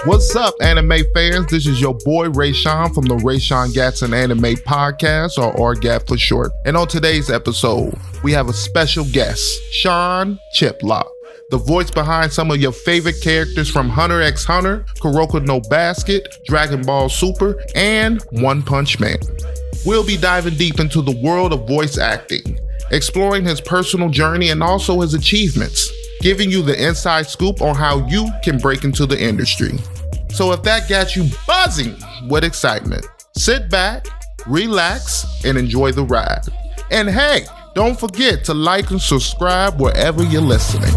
What's up, anime fans? This is your boy Raysean from the Raysean Gadson Anime Podcast, or RGAP for short. And on today's episode, we have a special guest, Sean Chiplock, the voice behind some of your favorite characters from Hunter x Hunter, Kuroko no Basket, Dragon Ball Super, and One Punch Man. We'll be diving deep into the world of voice acting, exploring his personal journey and also his achievements, giving you the inside scoop on how you can break into the industry. So if that got you buzzing with excitement, sit back, relax, and enjoy the ride. And hey, don't forget to like and subscribe wherever you're listening.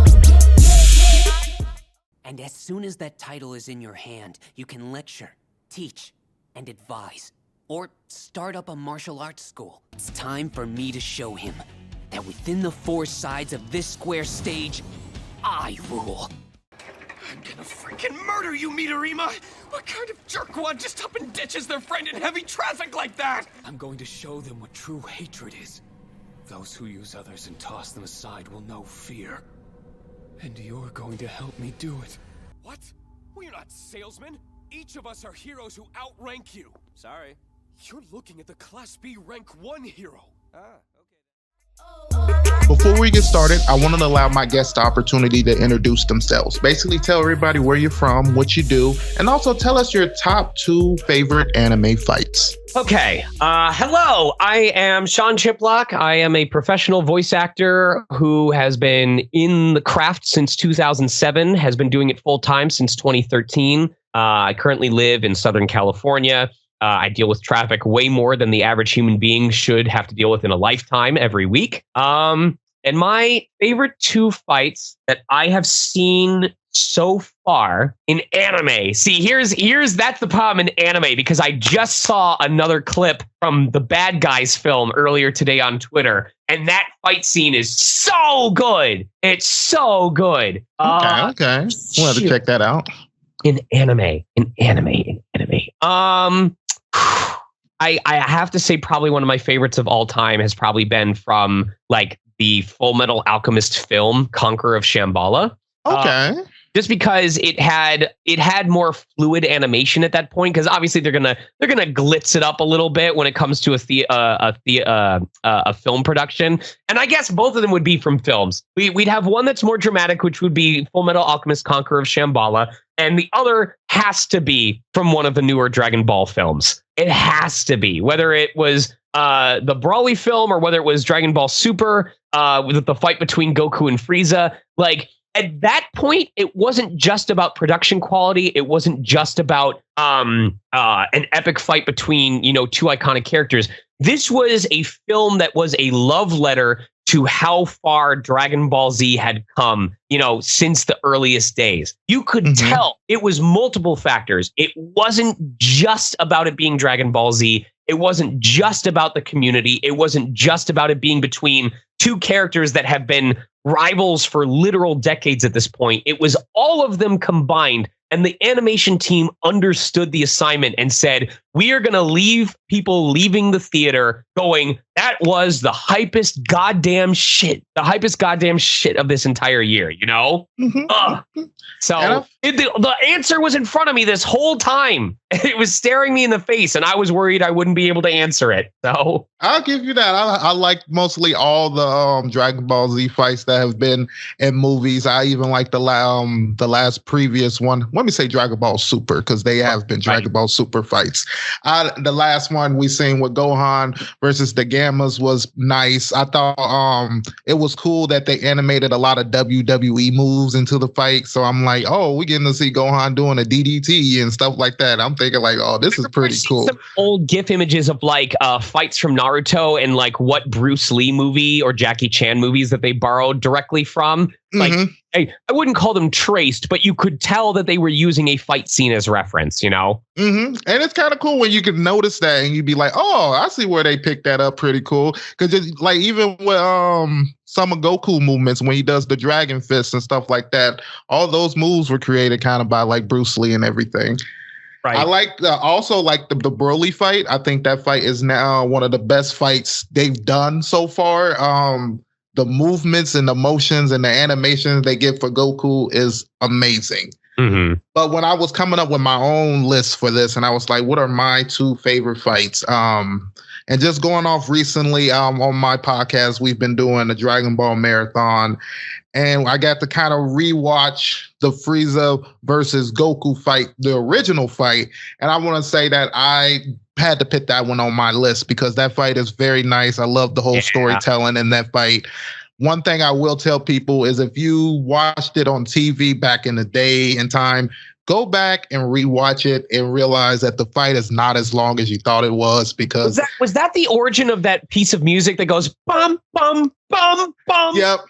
And as soon as that title is in your hand, you can lecture, teach, and advise. Or start up a martial arts school. It's time for me to show him that within the four sides of this square stage, I rule. I'm gonna freaking murder you, Midorima! What kind of jerkwad just up and ditches their friend in heavy traffic like that? I'm going to show them what true hatred is. Those who use others and toss them aside will know fear. And you're going to help me do it. What? We're not salesmen. Each of us are heroes who outrank you. Sorry. You're looking at the Class B Rank 1 hero. Before we get started, I want to allow my guests the opportunity to introduce themselves. Basically tell everybody where you're from, what you do, and also tell us your top 2 favorite anime fights. Okay. Hello, I am Sean Chiplock. I am a professional voice actor who has been in the craft since 2007, has been doing it full time since 2013. I currently live in Southern California. I deal with traffic way more than the average human being should have to deal with in a lifetime every week. And my favorite 2 fights that I have seen so far in anime. See, that's the problem in anime, because I just saw another clip from the Bad Guys film earlier today on Twitter, and that fight scene is so good. It's so good. Okay. We'll have to check that out. In anime. I have to say probably one of my favorites of all time has probably been from like the Full Metal Alchemist film, Conqueror of Shambhala. Okay. Just because it had more fluid animation at that point, because obviously they're gonna glitz it up a little bit when it comes to a film production, and I guess both of them would be from films. We'd have one that's more dramatic, which would be Full Metal Alchemist: Conqueror of Shambhala, and the other has to be from one of the newer Dragon Ball films. It has to be, whether it was the Broly film or whether it was Dragon Ball Super with the fight between Goku and Frieza. Like, at that point, it wasn't just about production quality. It wasn't just about an epic fight between, 2 iconic characters. This was a film that was a love letter to how far Dragon Ball Z had come, since the earliest days. You could tell it was multiple factors. It wasn't just about it being Dragon Ball Z. It wasn't just about the community. It wasn't just about it being between 2 characters that have been rivals for literal decades at this point. It was all of them combined, and the animation team understood the assignment and said, we are going to leave people leaving the theater going, that was the hypest goddamn shit of this entire year, So the answer was in front of me this whole time. It was staring me in the face, and I was worried I wouldn't be able to answer it. So I'll give you that. I like mostly all the Dragon Ball Z fights that have been in movies. I even like the last previous one. Let me say Dragon Ball Super, because they have been Dragon Ball Super fights. The last one we seen with Gohan versus the Gammas was nice. I thought it was cool that they animated a lot of WWE moves into the fight. So I'm like, oh, we're getting to see Gohan doing a DDT and stuff like that. I'm thinking like, oh, this is pretty cool. Some old GIF images of like fights from Naruto and like what Bruce Lee movie or Jackie Chan movies that they borrowed directly from. Like, I wouldn't call them traced, but you could tell that they were using a fight scene as reference, And it's kind of cool when you can notice that and you'd be like, oh, I see where they picked that up. Pretty cool. Because like even with some of Goku movements, when he does the Dragon Fist and stuff like that, all those moves were created kind of by like Bruce Lee and everything. Right. I like also like the Broly fight. I think that fight is now one of the best fights they've done so far. The movements and the motions and the animations they give for Goku is amazing. Mm-hmm. But when I was coming up with my own list for this, and I was like, what are my 2 favorite fights? And just going off recently, on my podcast, we've been doing a Dragon Ball marathon, and I got to kind of rewatch the Frieza versus Goku fight, the original fight. And I want to say that I had to put that one on my list because that fight is very nice. I love the whole storytelling in that fight. One thing I will tell people is if you watched it on TV back in the day and time, go back and rewatch it and realize that the fight is not as long as you thought it was, because was that the origin of that piece of music that goes bum bum bum bum? Yep.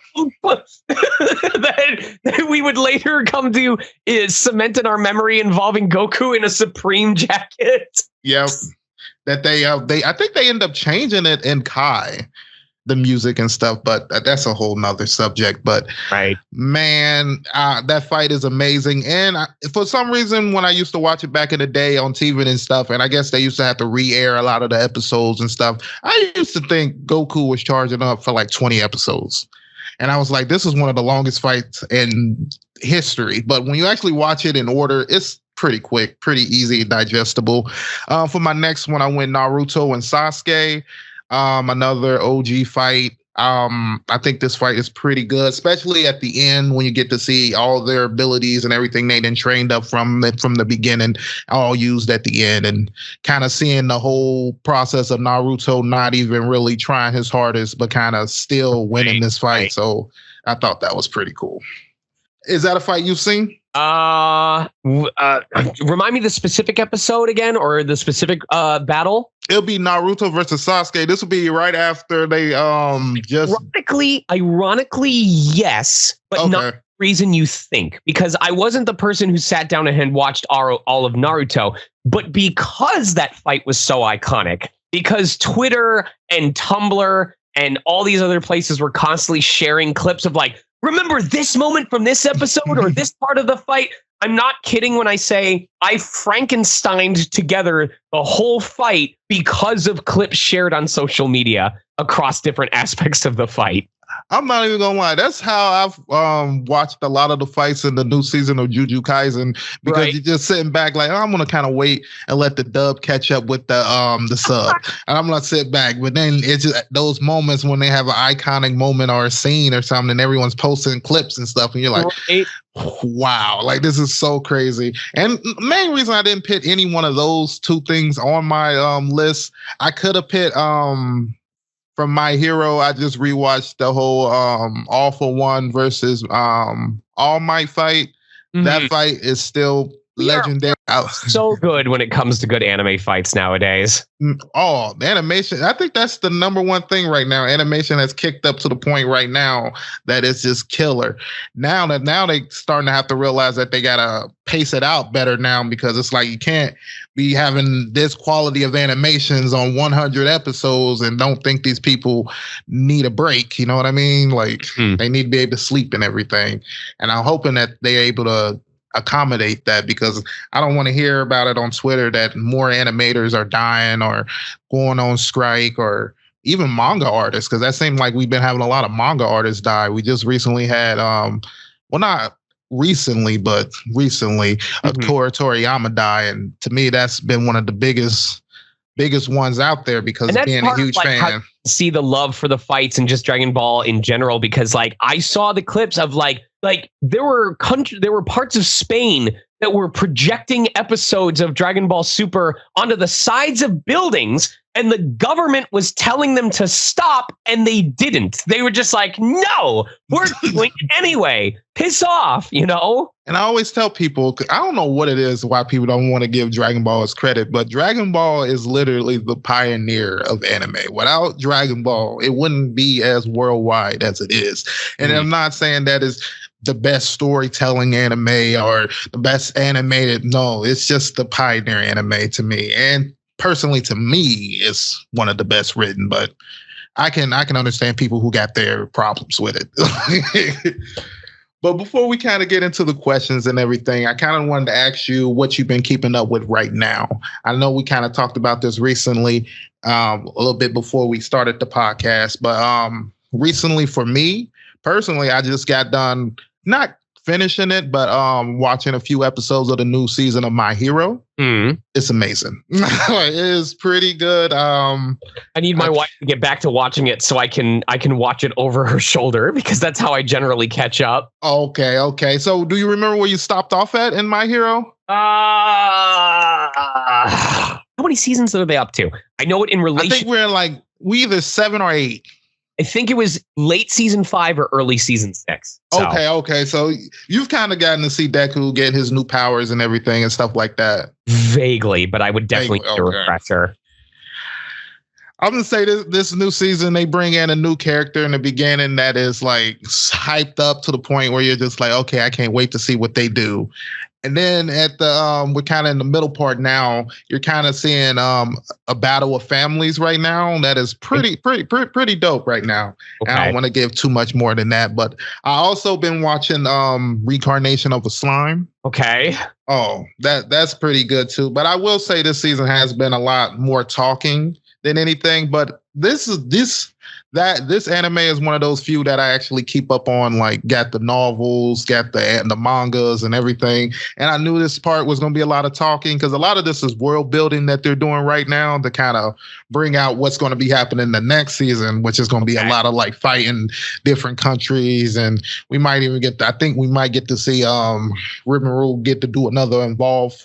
that we would later come to is cement in our memory involving Goku in a Supreme jacket. Yep. That they I think they end up changing it in Kai, the music and stuff, but that's a whole nother subject. But right, man, that fight is amazing. And for some reason, when I used to watch it back in the day on TV and stuff, and I guess they used to have to re-air a lot of the episodes and stuff, I used to think Goku was charging up for like 20 episodes. And I was like, this is one of the longest fights in history. But when you actually watch it in order, it's pretty quick, pretty easy, digestible. For my next one, I went Naruto and Sasuke. Another OG fight. I think this fight is pretty good, especially at the end when you get to see all their abilities and everything they done trained up from the beginning, all used at the end, and kind of seeing the whole process of Naruto not even really trying his hardest, but kind of still winning this fight. Right. So I thought that was pretty cool. Is that a fight you've seen? Remind me the specific episode again, or the specific battle. It'll be Naruto versus Sasuke. This will be right after they just ironically, yes, but not the reason you think, because I wasn't the person who sat down and had watched all of Naruto, but because that fight was so iconic, because Twitter and Tumblr and all these other places were constantly sharing clips of like, remember this moment from this episode or this part of the fight? I'm not kidding when I say I Frankensteined together the whole fight because of clips shared on social media across different aspects of the fight. I'm not even gonna lie. That's how I've watched a lot of the fights in the new season of Jujutsu Kaisen, because you're just sitting back like, oh, I'm gonna kind of wait and let the dub catch up with the sub, and I'm gonna sit back. But then it's just those moments when they have an iconic moment or a scene or something, and everyone's posting clips and stuff, and you're like, wow, like this is so crazy. And the main reason I didn't pick any one of those 2 things on my list, I could have picked from My Hero. I just rewatched the whole All for One versus All Might fight. Mm-hmm. That fight is still legendary. So good when it comes to good anime fights nowadays. Oh, the animation. I think that's the number one thing right now. Animation has kicked up to the point right now that it's just killer. Now they starting to have to realize that they gotta pace it out better now, because it's like you can't be having this quality of animations on 100 episodes and don't think these people need a break. You know what I mean? Like they need to be able to sleep and everything. And I'm hoping that they're able to accommodate that, because I don't want to hear about it on Twitter that more animators are dying or going on strike, or even manga artists, because that seemed like we've been having a lot of manga artists die. We just recently had not recently, but recently Akira Toriyama die, and to me that's been one of the biggest ones out there, because of being a huge fan. See the love for the fights and just Dragon Ball in general, because like I saw the clips of like there were parts of Spain that were projecting episodes of Dragon Ball Super onto the sides of buildings, and the government was telling them to stop, and they didn't. They were just like, no, we're doing it anyway. Piss off, you know? And I always tell people, I don't know what it is, why people don't want to give Dragon Ball its credit, but Dragon Ball is literally the pioneer of anime. Without Dragon Ball, it wouldn't be as worldwide as it is. And I'm not saying that is the best storytelling anime or the best animated. No, it's just the pioneer anime to me. And personally, to me, it's one of the best written, but I can understand people who got their problems with it. But before we kind of get into the questions and everything, I kind of wanted to ask you what you've been keeping up with right now. I know we kind of talked about this recently, a little bit before we started the podcast, but recently for me, personally, I just got done not finishing it, but watching a few episodes of the new season of My Hero. It's amazing. It is pretty good. I need my wife to get back to watching it so I can watch it over her shoulder, because that's how I generally catch up. Okay. So do you remember where you stopped off at in My Hero? How many seasons are they up to? I know it in relation. I think we're in we either 7 or 8. I think it was late season 5 or early season 6. So. Okay. So you've kind of gotten to see Deku get his new powers and everything and stuff like that. Vaguely, but I would definitely need a refresher. I'm gonna say this new season, they bring in a new character in the beginning that is hyped up to the point where you're just like, okay, I can't wait to see what they do. And then at the we're kind of in the middle part now. You're kind of seeing a battle of families right now. That is pretty dope right now. Okay. I don't want to give too much more than that, but I also been watching Reincarnation of a Slime. Okay. Oh, that's pretty good too. But I will say this season has been a lot more talking than anything. But this anime is one of those few that I actually keep up on, got the novels, got the mangas and everything. And I knew this part was going to be a lot of talking, because a lot of this is world building that they're doing right now to kind of bring out what's going to be happening the next season, which is going to be a lot of fighting different countries. And we might even get to see Rimuru get to do another evolve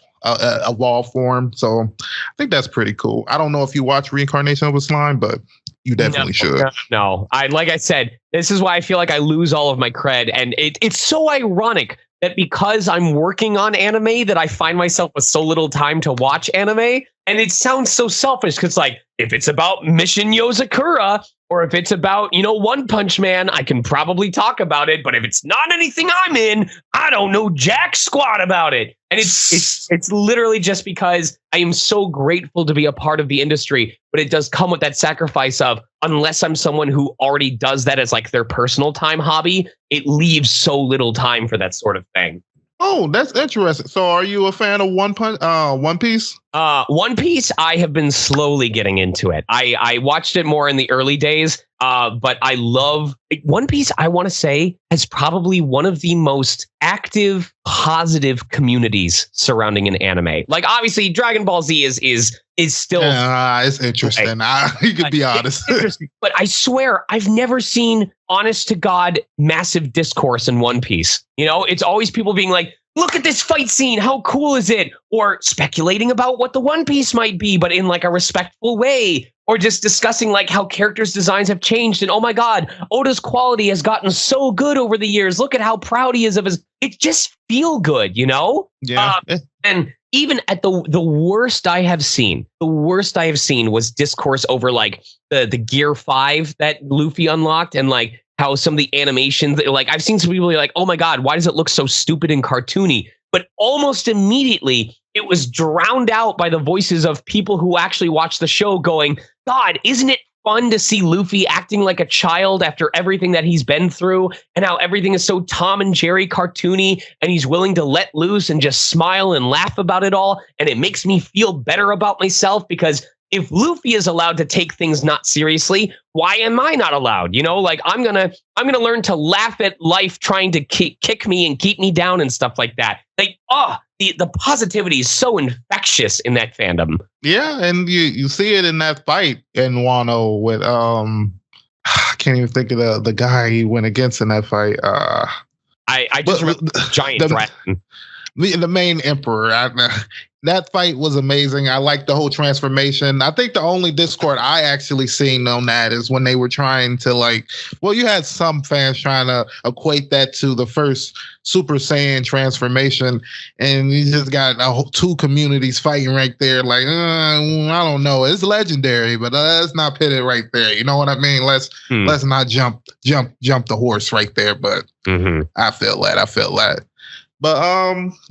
form. So I think that's pretty cool. I don't know if you watch Reincarnation of a Slime, but you definitely should. No. Like I said, this is why I feel like I lose all of my cred. And it's so ironic that because I'm working on anime that I find myself with so little time to watch anime. And it sounds so selfish, because if it's about Mission Yozakura, or if it's about, One Punch Man, I can probably talk about it. But if it's not anything I'm in, I don't know jack squat about it. And it's literally just because I am so grateful to be a part of the industry. But it does come with that sacrifice of, unless I'm someone who already does that as their personal time hobby, it leaves so little time for that sort of thing. Oh, that's interesting. So are you a fan of One Piece? One Piece, I have been slowly getting into it. I watched it more in the early days, but I love One Piece. I want to say has probably one of the most active, positive communities surrounding an anime. Obviously, Dragon Ball Z is still it's interesting. You could be honest, but I swear I've never seen honest to God massive discourse in One Piece. It's always people being like, look at this fight scene. How cool is it? Or speculating about what the One Piece might be, but in a respectful way. Or just discussing how characters' designs have changed. And oh my God, Oda's quality has gotten so good over the years. Look at how proud he is of his. It just feel good, Yeah. And even at the worst I have seen was discourse over the Gear 5 that Luffy unlocked, and how some of the animations, I've seen some people be like, oh my God, why does it look so stupid and cartoony? But almost immediately it was drowned out by the voices of people who actually watched the show going, God, isn't it fun to see Luffy acting like a child after everything that he's been through, and how everything is so Tom and Jerry cartoony, and he's willing to let loose and just smile and laugh about it all. And it makes me feel better about myself, because if Luffy is allowed to take things not seriously, why am I not allowed? I'm gonna learn to laugh at life trying to kick me and keep me down and stuff like that. The positivity is so infectious in that fandom. Yeah, and you see it in that fight in Wano with I can't even think of the guy he went against in that fight. I just remember the giant dragon. The main emperor. That fight was amazing. I liked the whole transformation. I think the only Discord I actually seen on that is when they were trying to you had some fans trying to equate that to the first Super Saiyan transformation, and you just got two communities fighting right there. I don't know. It's legendary, but let's not pit it right there. You know what I mean? Let's not jump the horse right there. But I feel that. But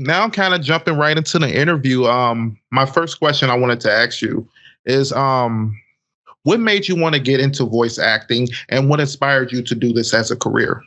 now I'm kind of jumping right into the interview. My first question I wanted to ask you is, what made you want to get into voice acting, and what inspired you to do this as a career?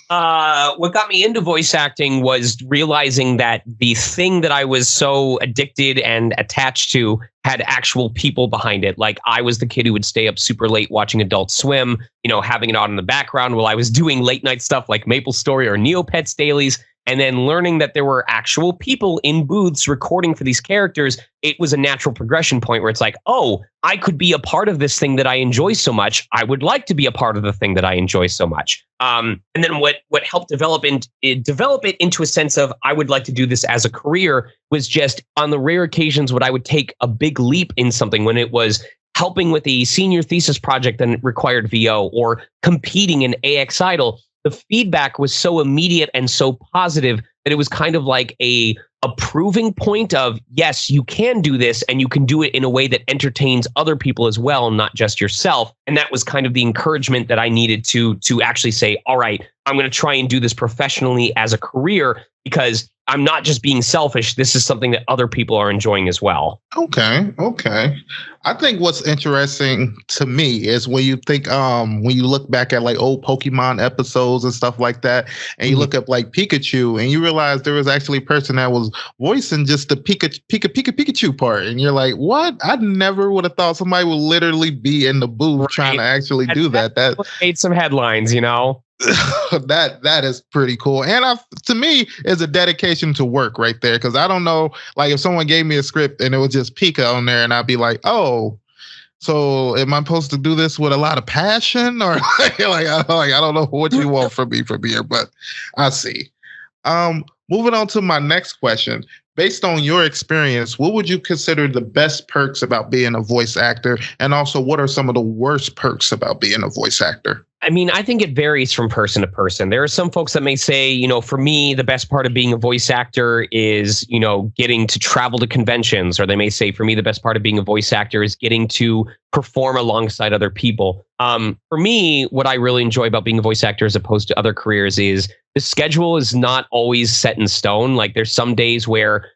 What got me into voice acting was realizing that the thing that I was so addicted and attached to had actual people behind it. I was the kid who would stay up super late watching Adult Swim, having it on in the background while I was doing late night stuff like Maple Story or Neopets dailies. and then learning that there were actual people in booths recording for these characters, it was a natural progression point where it's like, oh, I could be a part of this thing that I enjoy so much. I would like to be a part of the thing that I enjoy so much. And then what helped develop it into a sense of I would like to do this as a career was just on the rare occasions when I would take a big leap in something, when it was helping with a senior thesis project that required VO or competing in AX Idol. The feedback was so immediate and so positive that it was kind of like a proving point of, yes, you can do this, and you can do it in a way that entertains other people as well, not just yourself. And that was kind of the encouragement that I needed to actually say, all right, I'm going to try and do this professionally as a career, because I'm not just being selfish. This is something that other people are enjoying as well. Okay. I think what's interesting to me is when you think, when you look back at like old Pokemon episodes and stuff like that, and you look up like Pikachu, and you realize there was actually a person that was voicing just the Pikachu part, and you're like, what? I never would have thought somebody would literally be in the booth trying to actually do that. That made some headlines, you know. that is pretty cool, and to me is a dedication to work right there, because I don't know, like if someone gave me a script and it was just Pika on there, and I'd be like, oh, so am I supposed to do this with a lot of passion, or like I don't know what you want from me from here, but I see. Moving on to my next question. Based on your experience, what would you consider the best perks about being a voice actor? And also, what are some of the worst perks about being a voice actor? I mean, I think it varies from person to person. There are some folks that may say, you know, for me, the best part of being a voice actor is, you know, getting to travel to conventions. Or they may say, for me, the best part of being a voice actor is getting to perform alongside other people. For me, what I really enjoy about being a voice actor as opposed to other careers is the schedule is not always set in stone. Like there's some days where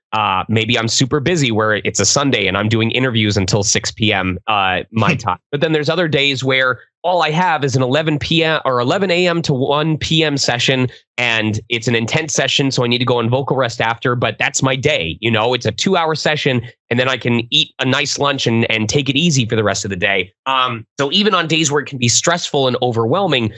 maybe I'm super busy, where it's a Sunday and I'm doing interviews until 6 p.m. My time. But then there's other days where all I have is an 11 p.m. or 11 a.m. to 1 p.m. session, and it's an intense session, so I need to go on vocal rest after, but that's my day. You know, it's a 2-hour session, and then I can eat a nice lunch and take it easy for the rest of the day. So even on days where it can be stressful and overwhelming,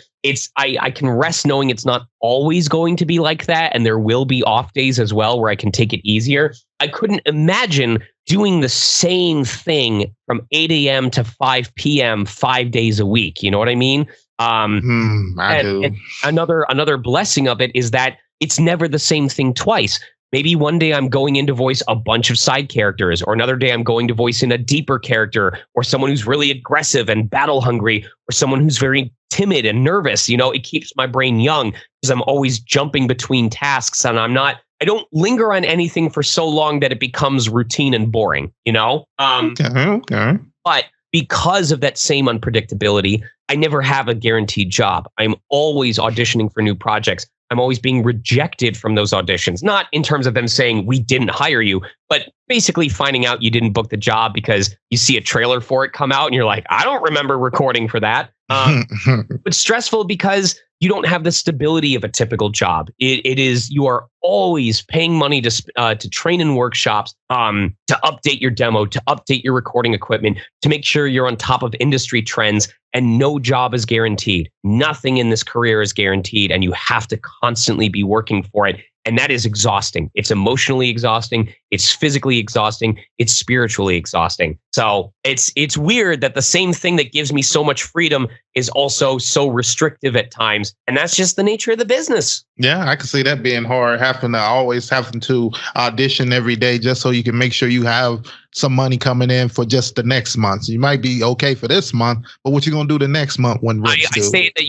I can rest knowing it's not always going to be like that, and there will be off days as well where I can take it easier. I couldn't imagine doing the same thing from 8 a.m. to 5 p.m. 5 days a week. You know what I mean? I do. And another blessing of it is that it's never the same thing twice. Maybe one day I'm going in to voice a bunch of side characters, or another day I'm going to voice in a deeper character, or someone who's really aggressive and battle hungry, or someone who's very timid and nervous. You know, it keeps my brain young because I'm always jumping between tasks, and I don't linger on anything for so long that it becomes routine and boring, you know? Okay. But because of that same unpredictability, I never have a guaranteed job. I'm always auditioning for new projects. I'm always being rejected from those auditions, not in terms of them saying we didn't hire you, but basically finding out you didn't book the job because you see a trailer for it come out and you're like, I don't remember recording for that. But stressful because you don't have the stability of a typical job. It is, you are always paying money to train in workshops, to update your demo, to update your recording equipment, to make sure you're on top of industry trends, and no job is guaranteed. Nothing in this career is guaranteed, and you have to constantly be working for it. And that is exhausting. It's emotionally exhausting. It's physically exhausting. It's spiritually exhausting. So it's weird that the same thing that gives me so much freedom is also so restrictive at times. And that's just the nature of the business. Yeah, I can see that being hard, having to audition every day just so you can make sure you have some money coming in for just the next month. You might be okay for this month, but what you going to do the next month when I say that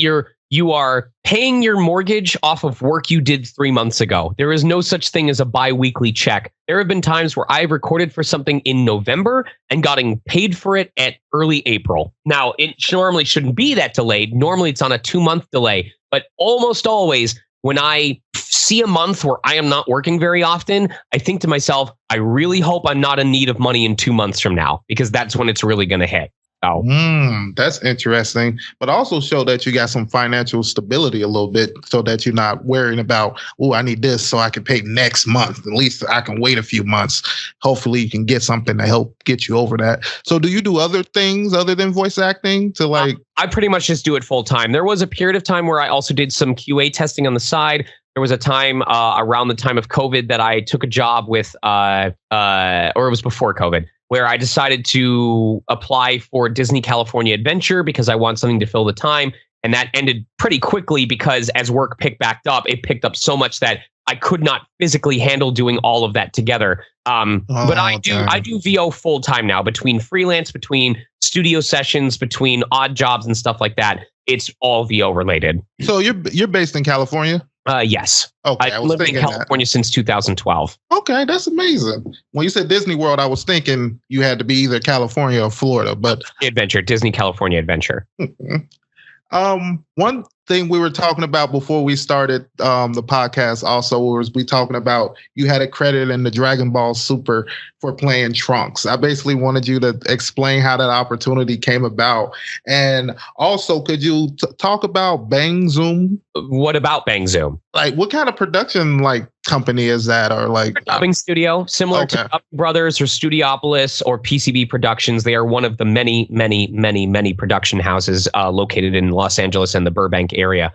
you are paying your mortgage off of work you did 3 months ago. There is no such thing as a bi-weekly check. There have been times where I've recorded for something in November and gotten paid for it at early April. Now, it normally shouldn't be that delayed. Normally, it's on a 2-month delay. But almost always, when I see a month where I am not working very often, I think to myself, I really hope I'm not in need of money in 2 months from now, because that's when it's really going to hit. That's interesting, but also show that you got some financial stability a little bit, so that you're not worrying about, I need this so I can pay next month. At least I can wait a few months. Hopefully you can get something to help get you over that. So do you do other things other than voice acting to like? I pretty much just do it full time. There was a period of time where I also did some QA testing on the side, there was a time around the time of COVID that I took a job with, or it was before COVID, where I decided to apply for Disney California Adventure because I want something to fill the time. And that ended pretty quickly because as work picked back up, it picked up so much that I could not physically handle doing all of that together. But I do VO full time now, between freelance, between studio sessions, between odd jobs and stuff like that. It's all VO related. So you're based in California? Yes. Okay. I've lived in California since 2012. Okay, that's amazing. When you said Disney World, I was thinking you had to be either California or Florida, but Disney California Adventure. One thing we were talking about before we started the podcast also was we talking about you had a credit in the Dragon Ball Super for playing Trunks. I basically wanted you to explain how that opportunity came about. And also, could you talk about Bang Zoom? What about Bang Zoom? Like, what kind of production company is that? Or dubbing studio, similar to Dubbing Brothers or Studiopolis or PCB Productions. They are one of the many, many, many, many production houses located in Los Angeles and the Burbank area.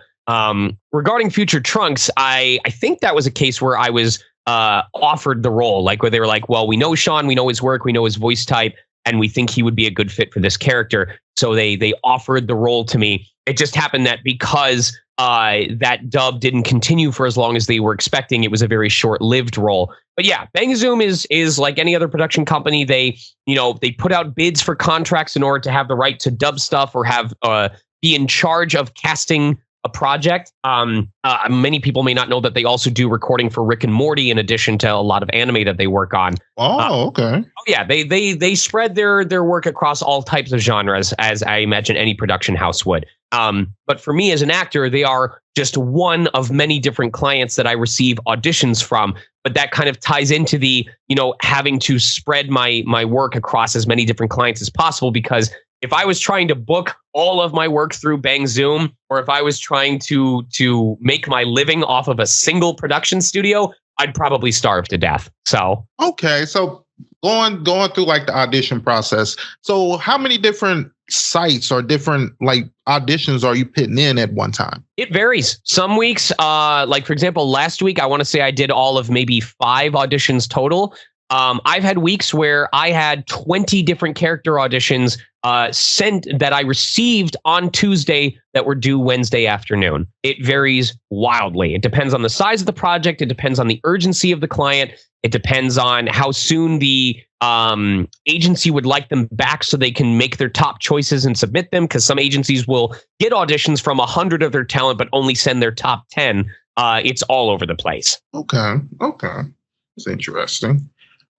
Regarding Future Trunks, I think that was a case where I was offered the role, where they were like, well, we know Sean, we know his work, we know his voice type, and we think he would be a good fit for this character. So they offered the role to me. It just happened that because that dub didn't continue for as long as they were expecting, it was a very short-lived role. But yeah, Bang Zoom is like any other production company. They put out bids for contracts in order to have the right to dub stuff or have be in charge of casting a project. Many people may not know that they also do recording for Rick and Morty in addition to a lot of anime that they work on. Oh, okay. Yeah, they spread their work across all types of genres, as I imagine any production house would. But for me as an actor, they are just one of many different clients that I receive auditions from. But that kind of ties into the, having to spread my work across as many different clients as possible, because if I was trying to book all of my work through Bang Zoom, or if I was trying to make my living off of a single production studio, I'd probably starve to death. So okay, so going through the audition process. So how many different sites or different auditions are you putting in at one time? It varies. Some weeks, for example, last week, I want to say I did all of maybe 5 auditions total. I've had weeks where I had 20 different character auditions sent that I received on Tuesday that were due Wednesday afternoon. It varies wildly. It depends on the size of the project. It depends on the urgency of the client. It depends on how soon the agency would like them back so they can make their top choices and submit them, because some agencies will get auditions from 100 of their talent but only send their top 10. It's all over the place. Okay. That's interesting.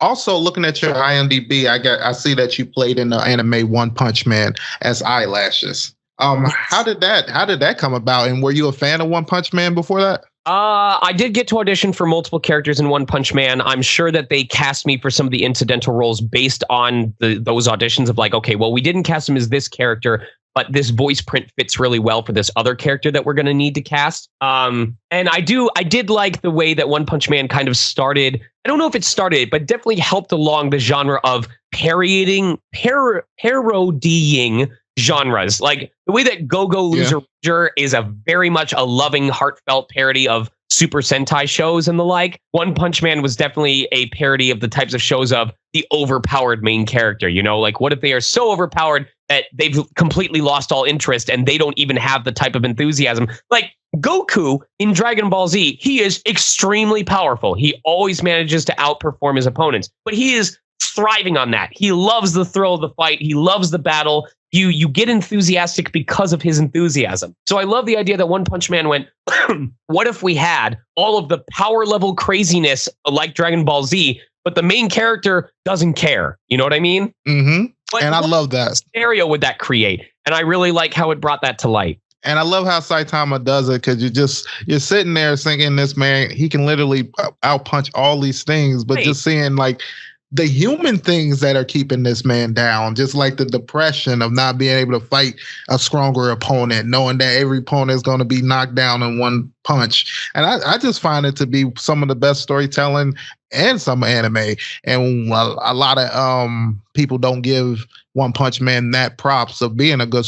Also, looking at your IMDb, I see that you played in the anime One Punch Man as Eyelashes. How did that come about? And were you a fan of One Punch Man before that? I did get to audition for multiple characters in One Punch Man. I'm sure that they cast me for some of the incidental roles based on those auditions of okay, well, we didn't cast him as this character, but this voice print fits really well for this other character that we're going to need to cast. And I did like the way that One Punch Man kind of started. I don't know if it started, but definitely helped along the genre of parodying genres. Like the way that Go-Go Loser Ranger is a very much a loving, heartfelt parody of Super Sentai shows and the like. One Punch Man was definitely a parody of the types of shows of the overpowered main character. What if they are so overpowered that they've completely lost all interest and they don't even have the type of enthusiasm? Like Goku in Dragon Ball Z, he is extremely powerful. He always manages to outperform his opponents, but he is thriving on that. He loves the thrill of the fight. He loves the battle. You get enthusiastic because of his enthusiasm. So I love the idea that One Punch Man went, what if we had all of the power level craziness like Dragon Ball Z, but the main character doesn't care? You know what I mean? Mm-hmm. But and I love that. Scenario would that create? And I really like how it brought that to light. And I love how Saitama does it, because you're sitting there thinking this man, he can literally outpunch all these things, but just seeing the human things that are keeping this man down, just like the depression of not being able to fight a stronger opponent, knowing that every opponent is going to be knocked down in one punch. And I just find it to be some of the best storytelling and some anime. And a lot of people don't give One Punch Man that props of being a good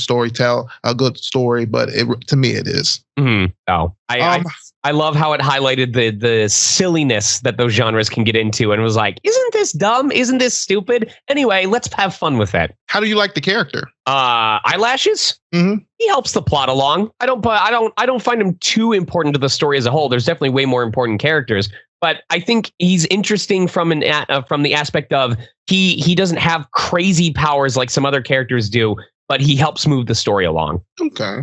a good story, but to me it is. Mm-hmm. Oh, I love how it highlighted the silliness that those genres can get into, and was like, isn't this dumb? Isn't this stupid? Anyway, let's have fun with it. How do you like the character? Eyelashes. Mm-hmm. He helps the plot along. I don't find him too important to the story as a whole. There's definitely way more important characters, but I think he's interesting from the aspect of he doesn't have crazy powers like some other characters do, but he helps move the story along. Okay.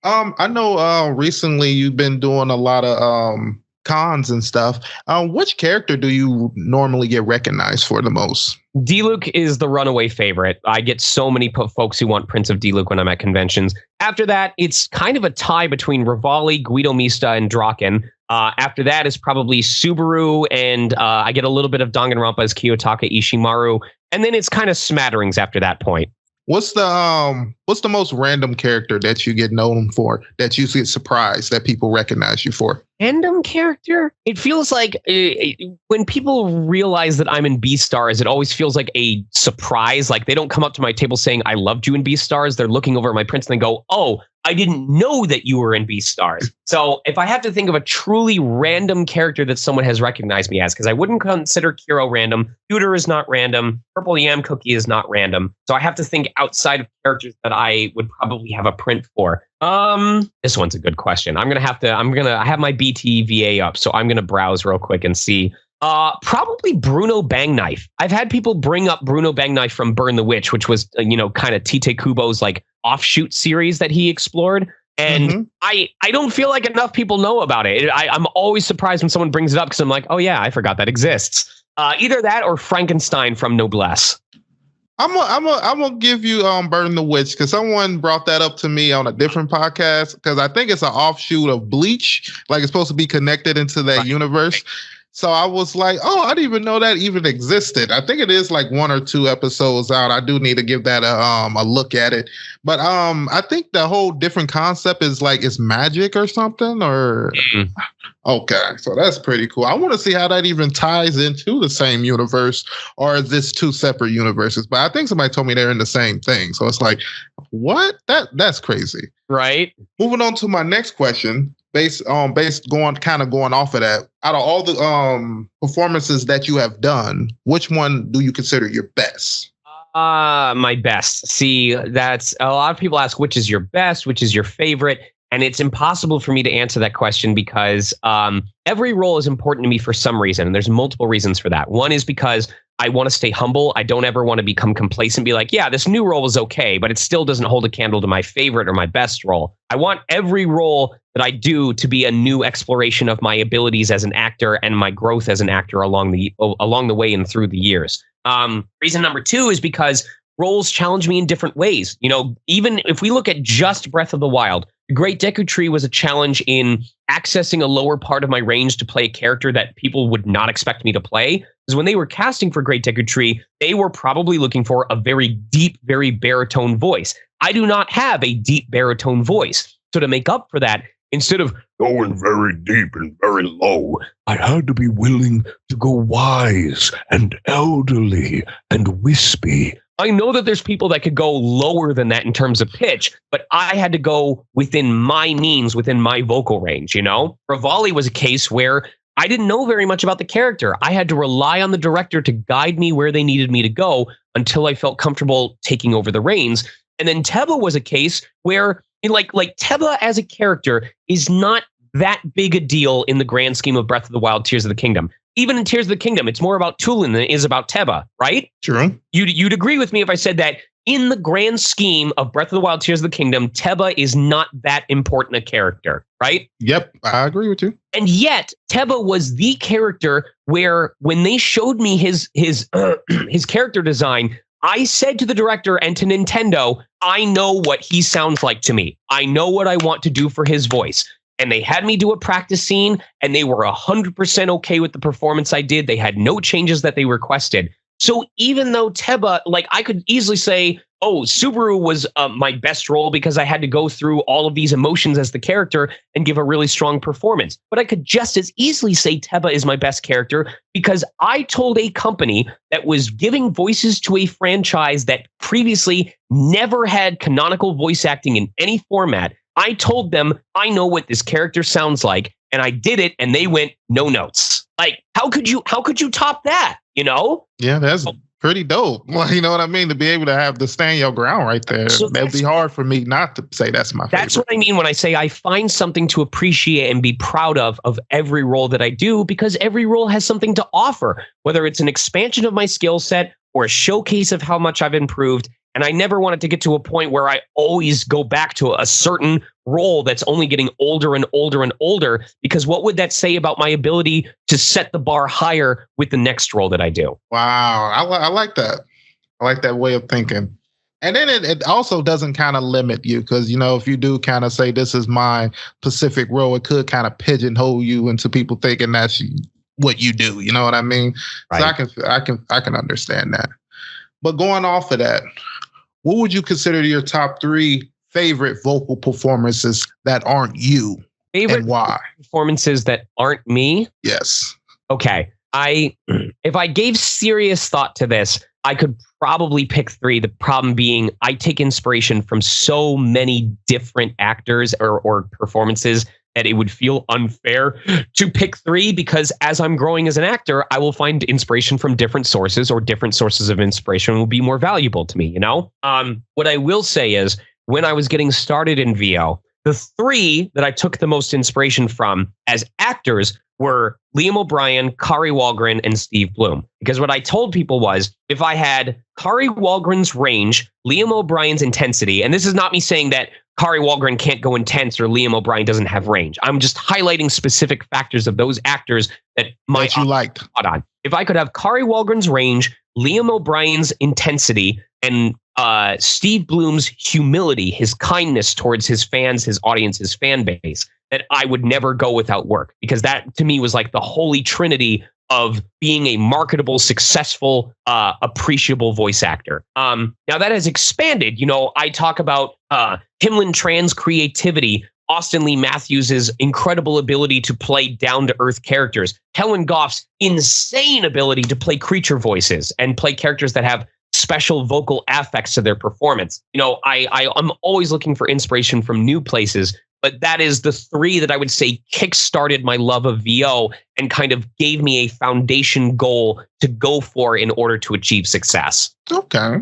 I know recently you've been doing a lot of cons and stuff. Which character do you normally get recognized for the most? D-Luke is the runaway favorite. I get so many folks who want Prince of D-Luke when I'm at conventions. After that, it's kind of a tie between Rivali, Guido Mista, and Draken. After that is probably Subaru, and I get a little bit of Danganronpa as Kiyotaka Ishimaru. And then it's kind of smatterings after that point. What's the most random character that you get known for, that you get surprised that people recognize you for? Random character? It feels like when people realize that I'm in Beastars, it always feels like a surprise. Like they don't come up to my table saying, I loved you in Beastars. They're looking over at my prints and they go, oh, I didn't know that you were in Beastars. So if I have to think of a truly random character that someone has recognized me as, because I wouldn't consider Kiro random, Tudor is not random, Purple Yam Cookie is not random. So I have to think outside of characters that I would probably have a print for. This one's a good question. I have my BTVA up, so I'm going to browse real quick and see. Probably Bruno Bangknife. I've had people bring up Bruno Bangknife from Burn the Witch, which was, kind of Tite Kubo's like offshoot series that he explored. And I don't feel like enough people know about it. I'm always surprised when someone brings it up because I'm like, oh yeah, I forgot that exists. Either that or Frankenstein from Noblesse. I'm gonna give you Burn the Witch because someone brought that up to me on a different podcast because I think it's an offshoot of Bleach, like it's supposed to be connected into that universe. So I was like, oh, I didn't even know that even existed. I think it is like 1 or 2 episodes out. I do need to give that a look at it. But I think the whole different concept is like it's magic or something or. Okay, so that's pretty cool. I want to see how that even ties into the same universe, or is this 2 separate universes? But I think somebody told me they're in the same thing. So it's like, what? That's crazy. Right. Moving on to my next question, going off of that. Out of all the performances that you have done, which one do you consider your best? My best. See, that's a lot of people ask, which is your best, which is your favorite? And it's impossible for me to answer that question because every role is important to me for some reason. And there's multiple reasons for that. One is because I want to stay humble. I don't ever want to become complacent and be like, yeah, this new role was okay, but it still doesn't hold a candle to my favorite or my best role. I want every role that I do to be a new exploration of my abilities as an actor and my growth as an actor along the way and through the years. Reason number 2 is because roles challenge me in different ways. Even if we look at just Breath of the Wild, The Great Deku Tree was a challenge in accessing a lower part of my range to play a character that people would not expect me to play. Because when they were casting for Great Deku Tree, they were probably looking for a very deep, very baritone voice. I do not have a deep baritone voice. So to make up for that, instead of going very deep and very low, I had to be willing to go wise and elderly and wispy. I know that there's people that could go lower than that in terms of pitch, but I had to go within my means, within my vocal range, Rivali was a case where I didn't know very much about the character. I had to rely on the director to guide me where they needed me to go until I felt comfortable taking over the reins. And then Teba was a case where like Teba as a character is not that big a deal in the grand scheme of Breath of the Wild, Tears of the Kingdom. Even in Tears of the Kingdom, it's more about Tulin than it is about Teba, right? True. You'd agree with me if I said that in the grand scheme of Breath of the Wild, Tears of the Kingdom, Teba is not that important a character, right? Yep, I agree with you. And yet, Teba was the character where when they showed me his character design, I said to the director and to Nintendo, I know what he sounds like to me. I know what I want to do for his voice. And they had me do a practice scene, and they were 100% okay with the performance I did. They had no changes that they requested. So even though Teba, I could easily say, oh, Subaru was my best role because I had to go through all of these emotions as the character and give a really strong performance. But I could just as easily say Teba is my best character because I told a company that was giving voices to a franchise that previously never had canonical voice acting in any format. I told them, I know what this character sounds like, and I did it, and they went, no notes. Like, how could you top that, you know? Yeah, that's pretty dope. Well, you know what I mean? To be able to have to stand your ground right there. So that'd be hard for me not to say that's my favorite. That's what I mean when I say I find something to appreciate and be proud of every role that I do, because every role has something to offer, whether it's an expansion of my skill set or a showcase of how much I've improved. And I never wanted to get to a point where I always go back to a certain role that's only getting older and older and older, because what would that say about my ability to set the bar higher with the next role that I do? Wow. I like that. I like that way of thinking. And then it also doesn't kind of limit you because, you know, if you do kind of say this is my specific role, it could kind of pigeonhole you into people thinking that's what you do. You know what I mean? Right. So I can understand that. But going off of that, what would you consider your top 3 favorite vocal performances that aren't you? Favorite and why? Performances that aren't me? Yes. Okay. If I gave serious thought to this, I could probably pick 3. The problem being I take inspiration from so many different actors or performances that it would feel unfair to pick 3, because as I'm growing as an actor, I will find inspiration from different sources, or different sources of inspiration will be more valuable to me, you know? What I will say is when I was getting started in VO, the 3 that I took the most inspiration from as actors were Liam O'Brien, Kari Wahlgren, and Steve Bloom. Because what I told people was, if I had Kari Wahlgren's range, Liam O'Brien's intensity, and this is not me saying that Kari Wahlgren can't go intense or Liam O'Brien doesn't have range. I'm just highlighting specific factors of those actors that you liked. On. If I could have Kari Wahlgren's range, Liam O'Brien's intensity, and Steve Bloom's humility, his kindness towards his fans, his audience, his fan base, that I would never go without work, because that to me was like the holy trinity of being a marketable, successful, appreciable voice actor. Now that has expanded. You know, I talk about Himlin Tran's creativity, Austin Lee Matthews' incredible ability to play down-to-earth characters, Helen Goff's insane ability to play creature voices and play characters that have special vocal affects to their performance. You know, I'm always looking for inspiration from new places, but that is the 3 that I would say kickstarted my love of VO and kind of gave me a foundation goal to go for in order to achieve success. Okay.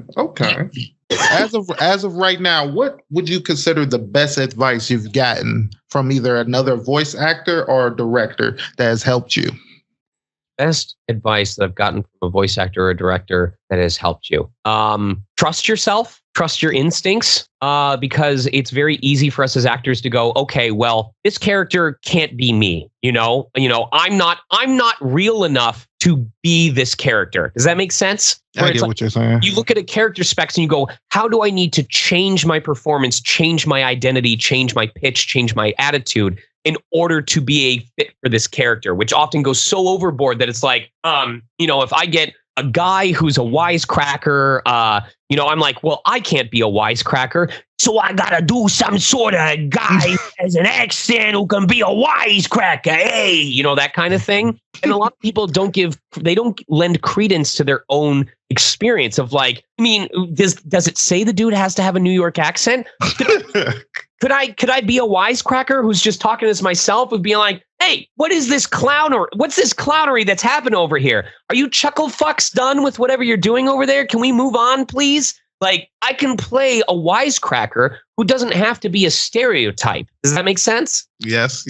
As of right now, what would you consider the best advice you've gotten from either another voice actor or a director that has helped you? Best advice that I've gotten from a voice actor or a director that has helped you. Trust yourself, trust your instincts, because it's very easy for us as actors to go, okay, well, this character can't be me. You know, I'm not real enough to be this character. Does that make sense? I get what you're saying. You look at a character specs and you go, how do I need to change my performance, change my identity, change my pitch, change my attitude in order to be a fit for this character, which often goes so overboard that it's like, you know, if I get a guy who's a wisecracker, you know, I'm like, well, I can't be a wisecracker, so I gotta do some sort of guy as an accent who can be a wisecracker, hey, you know, that kind of thing. And a lot of people don't lend credence to their own experience of like, I mean, does it say the dude has to have a New York accent? Could I be a wisecracker who's just talking as myself, would be like, hey, what is this what's this clownery that's happened over here? Are you chuckle fucks done with whatever you're doing over there? Can we move on, please? Like, I can play a wisecracker who doesn't have to be a stereotype. Does that make sense? Yes.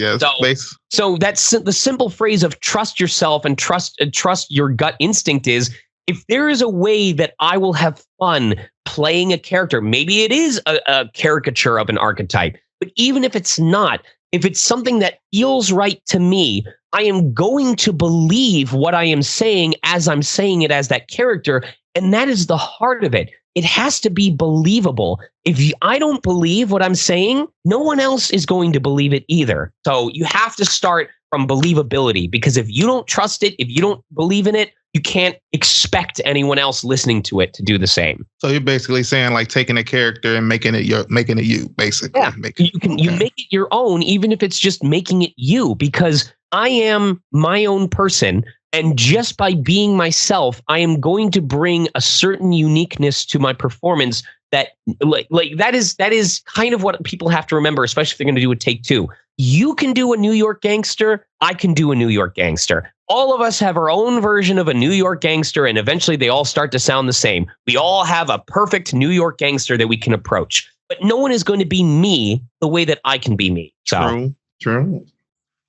So that's the simple phrase of trust yourself and trust your gut instinct is, if there is a way that I will have fun playing a character, maybe it is a caricature of an archetype, but even if it's not, if it's something that feels right to me, I am going to believe what I am saying as I'm saying it as that character. And that is the heart of it. It has to be believable. If I don't believe what I'm saying, no one else is going to believe it either. So you have to start from believability, because if you don't trust it, if you don't believe in it, you can't expect anyone else listening to it to do the same. So you're basically saying like taking a character and making it you, basically. Yeah, you make it your own, even if it's just making it you, because I am my own person. And just by being myself, I am going to bring a certain uniqueness to my performance that that is kind of what people have to remember, especially if they're going to do a take two. You can do a New York gangster. I can do a New York gangster. All of us have our own version of a New York gangster, and eventually they all start to sound the same. We all have a perfect New York gangster that we can approach, but no one is going to be me the way that I can be me. So. True.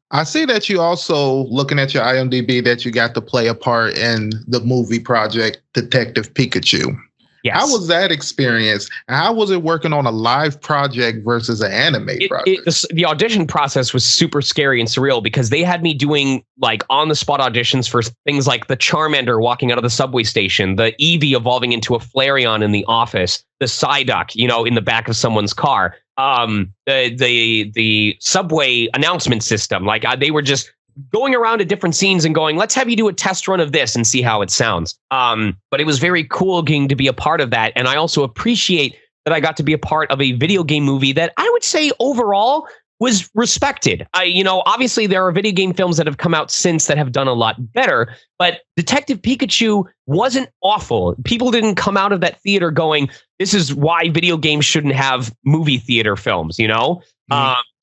I see that you also, looking at your IMDb, that you got to play a part in the movie project Detective Pikachu. Yes. How was that experience? And how was it working on a live project versus an anime project? The audition process was super scary and surreal because they had me doing like on the spot auditions for things like the Charmander walking out of the subway station, the Eevee evolving into a Flareon in the office, the Psyduck, in the back of someone's car. The subway announcement system, like they were just going around to different scenes and going, let's have you do a test run of this and see how it sounds. But it was very cool getting to be a part of that. And I also appreciate that I got to be a part of a video game movie that I would say overall was respected. Obviously there are video game films that have come out since that have done a lot better, but Detective Pikachu wasn't awful. People didn't come out of that theater going, this is why video games shouldn't have movie theater films,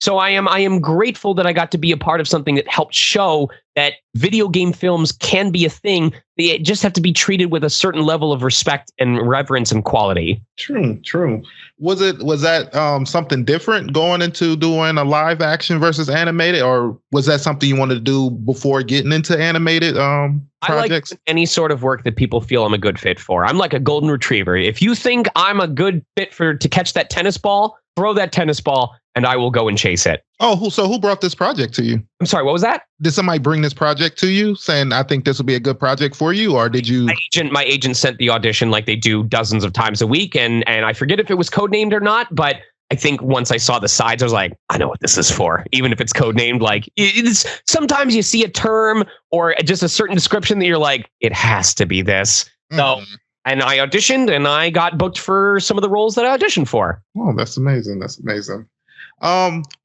So I am grateful that I got to be a part of something that helped show that video game films can be a thing. They just have to be treated with a certain level of respect and reverence and quality. True. Was that something different going into doing a live action versus animated, or was that something you wanted to do before getting into animated projects? I like any sort of work that people feel I'm a good fit for. I'm like a golden retriever. If you think I'm a good fit to catch that tennis ball, throw that tennis ball and I will go and chase it. Oh, so who brought this project to you? I'm sorry, what was that? Did somebody bring this project to you saying, I think this will be a good project for you? Or did you? My agent sent the audition like they do dozens of times a week. And I forget if it was codenamed or not, but I think once I saw the sides, I was like, I know what this is for. Even if it's codenamed, like it's sometimes you see a term or just a certain description that you're like, it has to be this. So, and I auditioned and I got booked for some of the roles that I auditioned for. Oh, that's amazing.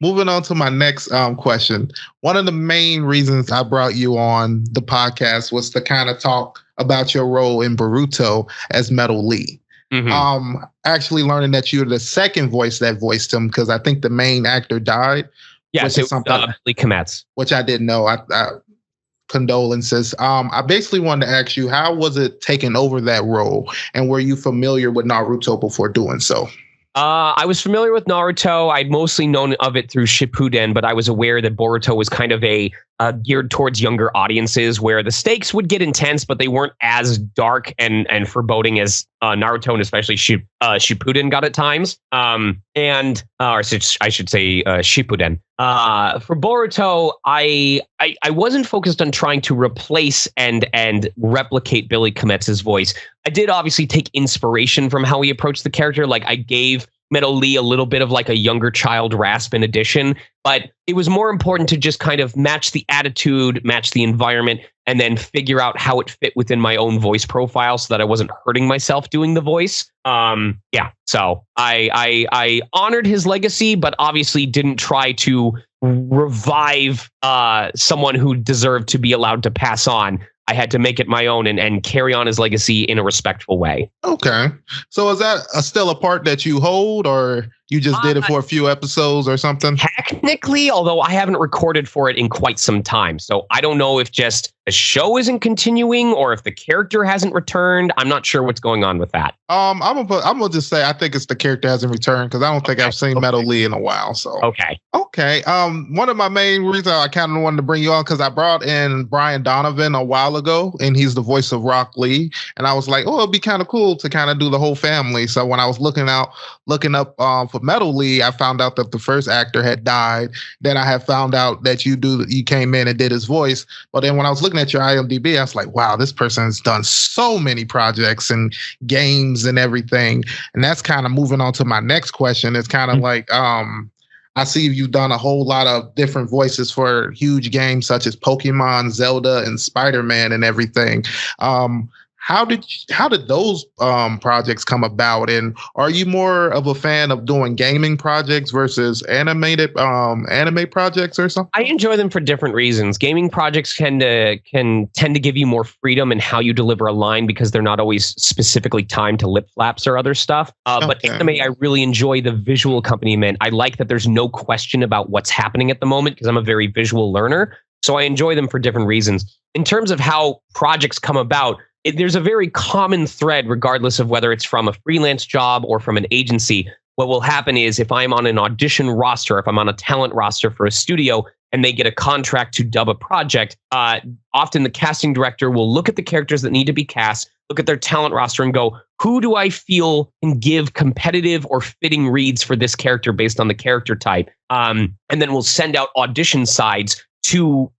Moving on to my next question. One of the main reasons I brought you on the podcast was to kind of talk about your role in Boruto as Metal Lee. Actually learning that you're the second voice that voiced him, because I think the main actor died. Yes, it was Lee Kometz. Which I didn't know. I condolences. I basically wanted to ask you, how was it taking over that role? And were you familiar with Naruto before doing so? I was familiar with Naruto. I'd mostly known of it through Shippuden, but I was aware that Boruto was kind of a geared towards younger audiences, where the stakes would get intense, but they weren't as dark and foreboding as Naruto and especially Shippuden got at times. Or I should say Shippuden. For Boruto, I wasn't focused on trying to replace and replicate Billy Kometz's voice. I did obviously take inspiration from how he approached the character. Like I gave Metal Lee a little bit of like a younger child rasp in addition, but it was more important to just kind of match the attitude, match the environment, and then figure out how it fit within my own voice profile so that I wasn't hurting myself doing the voice. So I honored his legacy, but obviously didn't try to revive someone who deserved to be allowed to pass on. I had to make it my own and carry on his legacy in a respectful way. Okay. So is that still a part that you hold, or you just did it for a few episodes or something? Technically, although I haven't recorded for it in quite some time. So I don't know if just the show isn't continuing or if the character hasn't returned. I'm not sure what's going on with that. I'm gonna just say I think it's the character hasn't returned, because I don't think I've seen Metal Lee in a while. So okay. One of my main reasons I kind of wanted to bring you on, because I brought in Brian Donovan a while ago, and he's the voice of Rock Lee, and I was like, oh, it'd be kind of cool to kind of do the whole family. So when I was looking up for Metal Lee, I found out that the first actor had died. Then I had found out that you came in and did his voice. But then when I was looking at your IMDb, I was like, wow, this person's done so many projects and games and everything. And that's kind of moving on to my next question. It's kind of like, I I see you've done a whole lot of different voices for huge games such as Pokemon, Zelda, and Spider-Man and everything. How did those projects come about? And are you more of a fan of doing gaming projects versus animated anime projects or something? I enjoy them for different reasons. Gaming projects can tend to give you more freedom in how you deliver a line because they're not always specifically timed to lip flaps or other stuff. But anime, I really enjoy the visual accompaniment. I like that there's no question about what's happening at the moment because I'm a very visual learner. So I enjoy them for different reasons. In terms of how projects come about, there's a very common thread, regardless of whether it's from a freelance job or from an agency. What will happen is if I'm on an audition roster, if I'm on a talent roster for a studio and they get a contract to dub a project, often the casting director will look at the characters that need to be cast, look at their talent roster and go, who do I feel can give competitive or fitting reads for this character based on the character type? And then we'll send out audition sides to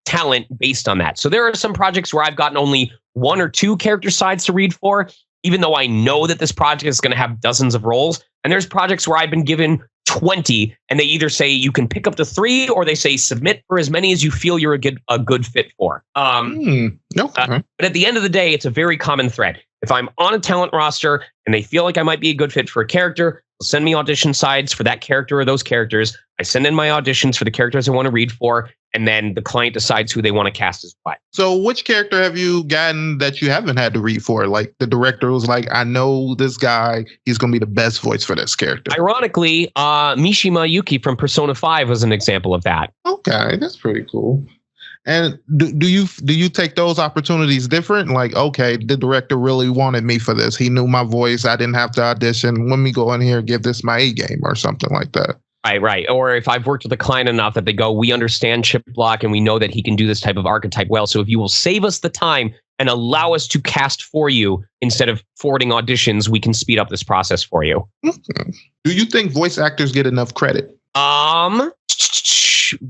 talent based on that. So there are some projects where I've gotten only 1 or 2 character sides to read for, even though I know that this project is going to have dozens of roles. And there's projects where I've been given 20 and they either say you can pick up to 3 or they say submit for as many as you feel you're a good fit for. But at the end of the day, it's a very common thread. If I'm on a talent roster and they feel like I might be a good fit for a character, they'll send me audition sides for that character or those characters. I send in my auditions for the characters I want to read for, and then the client decides who they want to cast as what. So which character have you gotten that you haven't had to read for? Like the director was like, I know this guy, he's going to be the best voice for this character. Ironically, Mishima Yuki from Persona 5 was an example of that. Okay, that's pretty cool. And do you take those opportunities different? Like, okay, the director really wanted me for this. He knew my voice. I didn't have to audition. Let me go in here and give this my A game or something like that. Right. Or if I've worked with a client enough that they go, we understand Chiplock and we know that he can do this type of archetype well. So if you will save us the time and allow us to cast for you instead of forwarding auditions, we can speed up this process for you. Mm-hmm. Do you think voice actors get enough credit?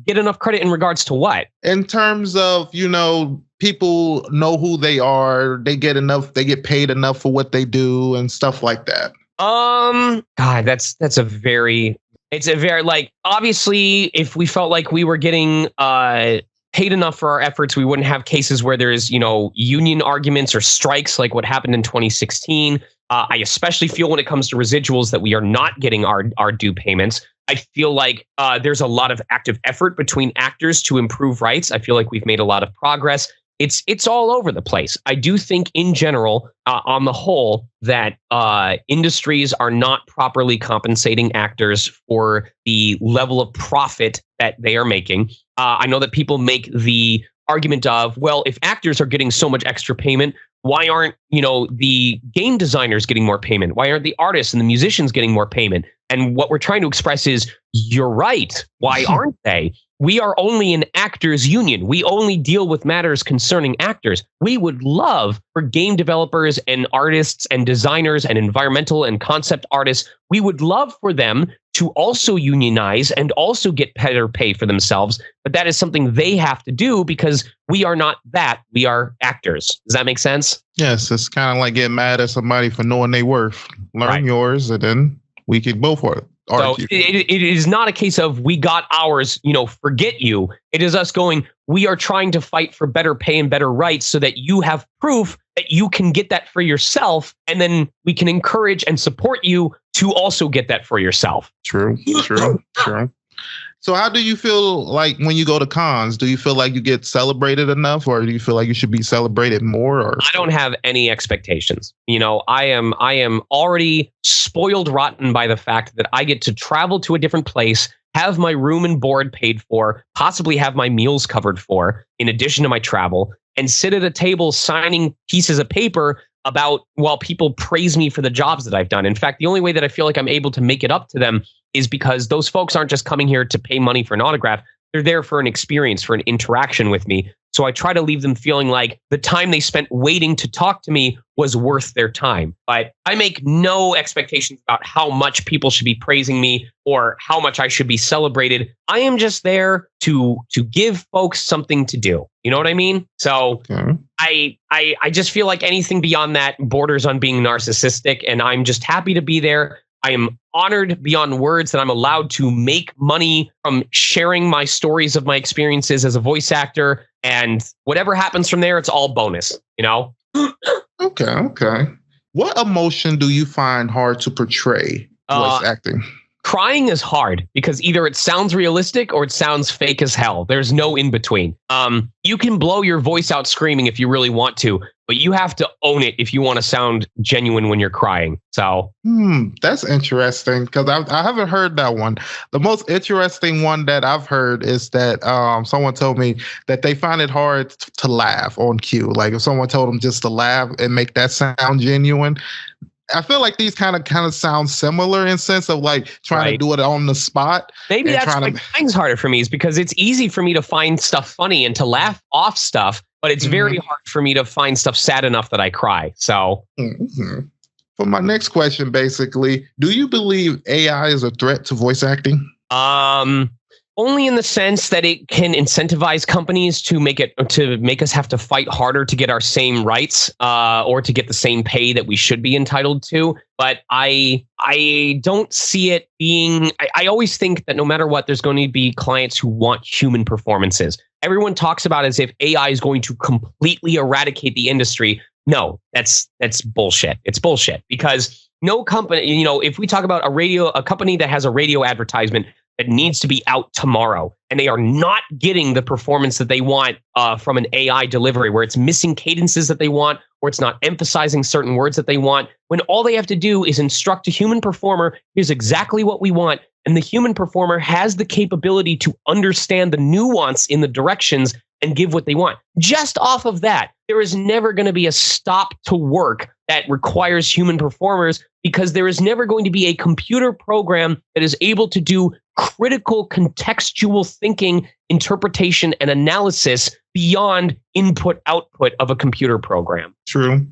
Get enough credit in regards to what? In terms of, people know who they are, they get paid enough for what they do and stuff like that. God, it's a very like, obviously if we felt like we were getting paid enough for our efforts, we wouldn't have cases where there's, union arguments or strikes like what happened in 2016. I especially feel when it comes to residuals that we are not getting our due payments. I feel like there's a lot of active effort between actors to improve rights. I feel like we've made a lot of progress. It's all over the place. I do think in general, on the whole, that industries are not properly compensating actors for the level of profit that they are making. I know that people make the argument of, well, if actors are getting so much extra payment, why aren't, the game designers getting more payment? Why aren't the artists and the musicians getting more payment? And what we're trying to express is, you're right. Why aren't they? We are only an actors union. We only deal with matters concerning actors. We would love for game developers and artists and designers and environmental and concept artists, we would love for them to also unionize and also get better pay for themselves. But that is something they have to do because we are not that. We are actors. Does that make sense? Yes, it's kind of like getting mad at somebody for knowing their worth. Learn yours, and then we can both for it. So it is not a case of we got ours, forget you. It is us going, we are trying to fight for better pay and better rights so that you have proof that you can get that for yourself. And then we can encourage and support you to also get that for yourself. True. So how do you feel like when you go to cons? Do you feel like you get celebrated enough, or do you feel like you should be celebrated more? Or I don't have any expectations. I am already spoiled rotten by the fact that I get to travel to a different place, have my room and board paid for, possibly have my meals covered for, in addition to my travel, and sit at a table signing pieces of paper while people praise me for the jobs that I've done. In fact, the only way that I feel like I'm able to make it up to them is because those folks aren't just coming here to pay money for an autograph. They're there for an experience, for an interaction with me. So I try to leave them feeling like the time they spent waiting to talk to me was worth their time. But I make no expectations about how much people should be praising me or how much I should be celebrated. I am just there to give folks something to do. You know what I mean? So I just feel like anything beyond that borders on being narcissistic, and I'm just happy to be there. I am honored beyond words that I'm allowed to make money from sharing my stories of my experiences as a voice actor. And whatever happens from there, it's all bonus, you know? Okay. What emotion do you find hard to portray voice acting? Crying is hard because either it sounds realistic or it sounds fake as hell. There's no in between. You can blow your voice out screaming if you really want to, but you have to own it if you want to sound genuine when you're crying. So, that's interesting because I haven't heard that one. The most interesting one that I've heard is that someone told me that they find it hard to laugh on cue. Like if someone told them just to laugh and make that sound genuine. I feel like these kind of sound similar in sense of like trying to do it on the spot. Maybe that's why crying's harder for me, is because it's easy for me to find stuff funny and to laugh off stuff, but it's very hard for me to find stuff sad enough that I cry. So for my next question, basically, do you believe AI is a threat to voice acting? Only in the sense that it can incentivize companies to make us have to fight harder to get our same rights, or to get the same pay that we should be entitled to. But I don't see it being. I always think that no matter what, there's going to be clients who want human performances. Everyone talks about it as if AI is going to completely eradicate the industry. No, that's bullshit. It's bullshit because no company. If we talk about a company that has a radio advertisement that needs to be out tomorrow, and they are not getting the performance that they want from an AI delivery, where it's missing cadences that they want, or it's not emphasizing certain words that they want, when all they have to do is instruct a human performer, here's exactly what we want, and the human performer has the capability to understand the nuance in the directions and give what they want. Just off of that, there is never going to be a stop to work that requires human performers, because there is never going to be a computer program that is able to do critical contextual thinking, interpretation, and analysis beyond input-output of a computer program. True.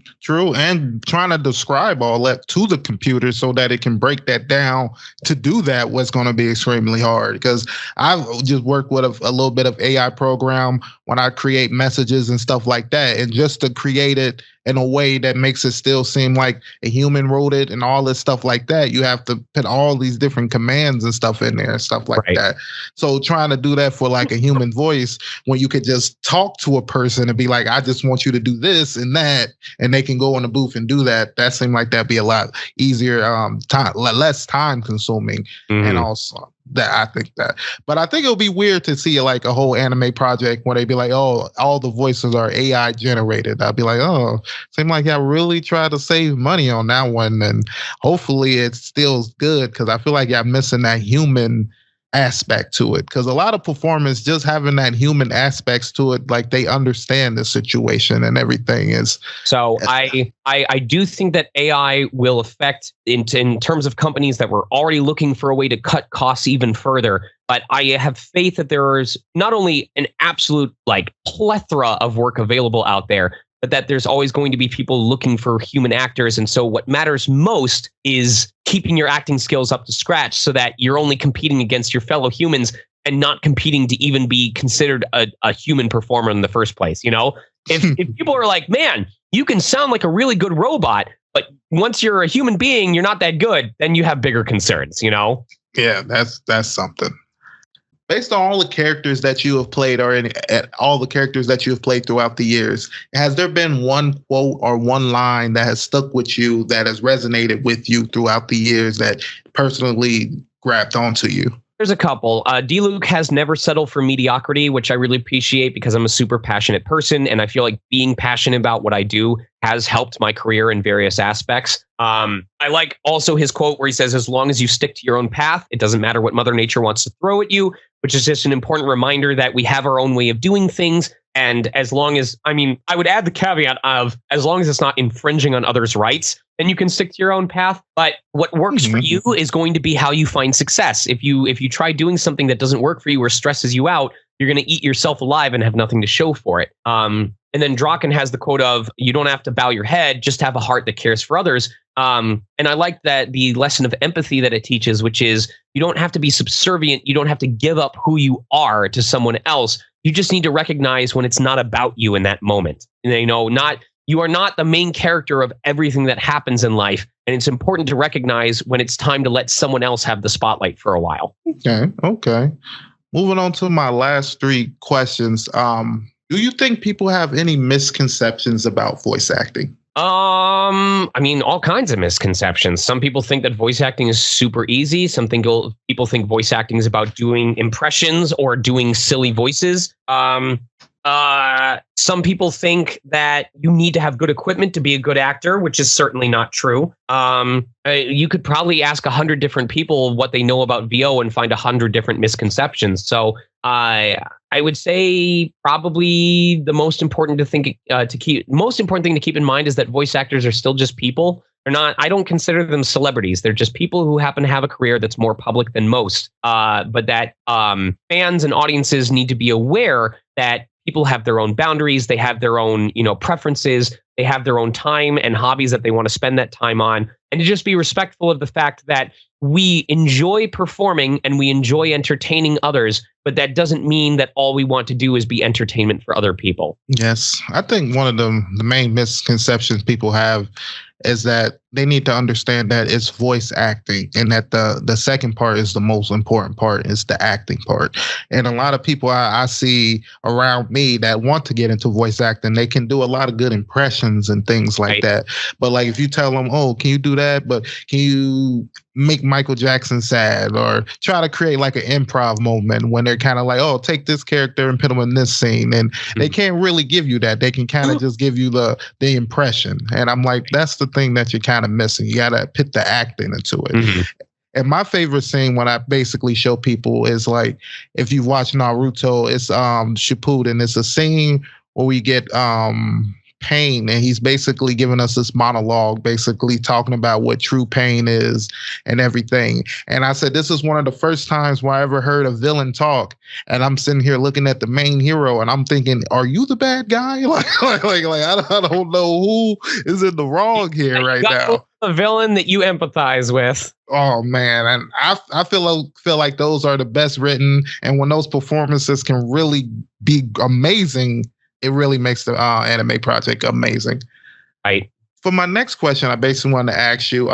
And trying to describe all that to the computer so that it can break that down to do that was going to be extremely hard, because I've just worked with a little bit of AI program when I create messages and stuff like that. And just to create it in a way that makes it still seem like a human wrote it and all this stuff like that, you have to put all these different commands and stuff in there and stuff like that. So trying to do that for like a human voice, when you could just talk to a person and be like, I just want you to do this and that, and they can go in the booth and do that. That seemed like that'd be a lot easier, less time consuming. And also that I think that, but I think it'll be weird to see like a whole anime project where they be like, oh, all the voices are AI generated. I'd be like, oh, seemed like I really tried to save money on that one. And hopefully it's still good, because I feel like I'm missing that human aspect to it, because a lot of performance, just having that human aspects to it, like they understand the situation and everything is. So I do think that AI will affect in terms of companies that were already looking for a way to cut costs even further. But I have faith that there is not only an absolute like plethora of work available out there, but that there's always going to be people looking for human actors. And so what matters most is keeping your acting skills up to scratch, so that you're only competing against your fellow humans and not competing to even be considered a human performer in the first place. If people are like, man, you can sound like a really good robot, but once you're a human being, you're not that good, then you have bigger concerns, Yeah, that's something. Based on all the characters that you have played, or all the characters that you have played throughout the years, has there been one quote or one line that has stuck with you, that has resonated with you throughout the years, that personally grabbed onto you? There's a couple. D-Luke has never settled for mediocrity, which I really appreciate, because I'm a super passionate person, and I feel like being passionate about what I do has helped my career in various aspects. I like also his quote where he says, as long as you stick to your own path, it doesn't matter what Mother Nature wants to throw at you, which is just an important reminder that we have our own way of doing things. And as long as, I would add the caveat of, as long as it's not infringing on others' rights, then you can stick to your own path. But what works for you is going to be how you find success. If you try doing something that doesn't work for you or stresses you out, you're going to eat yourself alive and have nothing to show for it. And then Draken has the quote of, you don't have to bow your head, just have a heart that cares for others. And I like that the lesson of empathy that it teaches, which is you don't have to be subservient. You don't have to give up who you are to someone else. You just need to recognize when it's not about you in that moment. Not you are not the main character of everything that happens in life. And it's important to recognize when it's time to let someone else have the spotlight for a while. Okay. Moving on to my last three questions. Do you think people have any misconceptions about voice acting? I mean, all kinds of misconceptions. Some people think that voice acting is super easy. People think voice acting is about doing impressions or doing silly voices. Some people think that you need to have good equipment to be a good actor, which is certainly not true. You could probably ask 100 different people what they know about VO and find 100 different misconceptions. So I would say probably the most important thing to keep in mind is that voice actors are still just people. They're not. I don't consider them celebrities. They're just people who happen to have a career that's more public than most. But that fans and audiences need to be aware that people have their own boundaries. They have their own, preferences. They have their own time and hobbies that they want to spend that time on. And to just be respectful of the fact that we enjoy performing and we enjoy entertaining others, but that doesn't mean that all we want to do is be entertainment for other people. Yes. I think one of the main misconceptions people have is that they need to understand that it's voice acting and that the second part is the most important part, is the acting part. And a lot of people I see around me that want to get into voice acting, they can do a lot of good impressions and things like that. But like if you tell them, oh, can you do that? But can you make Michael Jackson sad, or try to create like an improv moment when they're kind of like, oh, take this character and put them in this scene. And they can't really give you that. They can kind of just give you the impression. And I'm like, that's the thing that you're kind of missing. You got to put the acting into it. And my favorite scene when I basically show people is like, if you've watched Naruto, it's Shippuden. It's a scene where we get pain, and he's basically giving us this monologue, basically talking about what true pain is and everything. And I said, this is one of the first times where I ever heard a villain talk. And I'm sitting here looking at the main hero, and I'm thinking, are you the bad guy? I don't know who is in the wrong here right now. A villain that you empathize with. Oh man, and I feel like those are the best written, and when those performances can really be amazing, it really makes the anime project amazing. Right. For my next question, I basically wanted to ask you,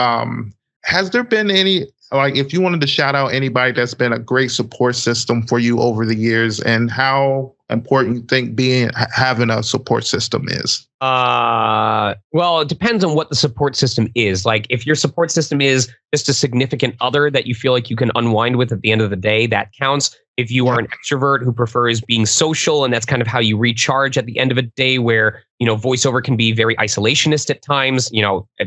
has there been any, like, if you wanted to shout out anybody that's been a great support system for you over the years, and how important you think having a support system is? Well, it depends on what the support system is. Like, if your support system is just a significant other that you feel like you can unwind with at the end of the day, that counts. If you are an extrovert who prefers being social, and that's kind of how you recharge at the end of a day, where, voiceover can be very isolationist at times,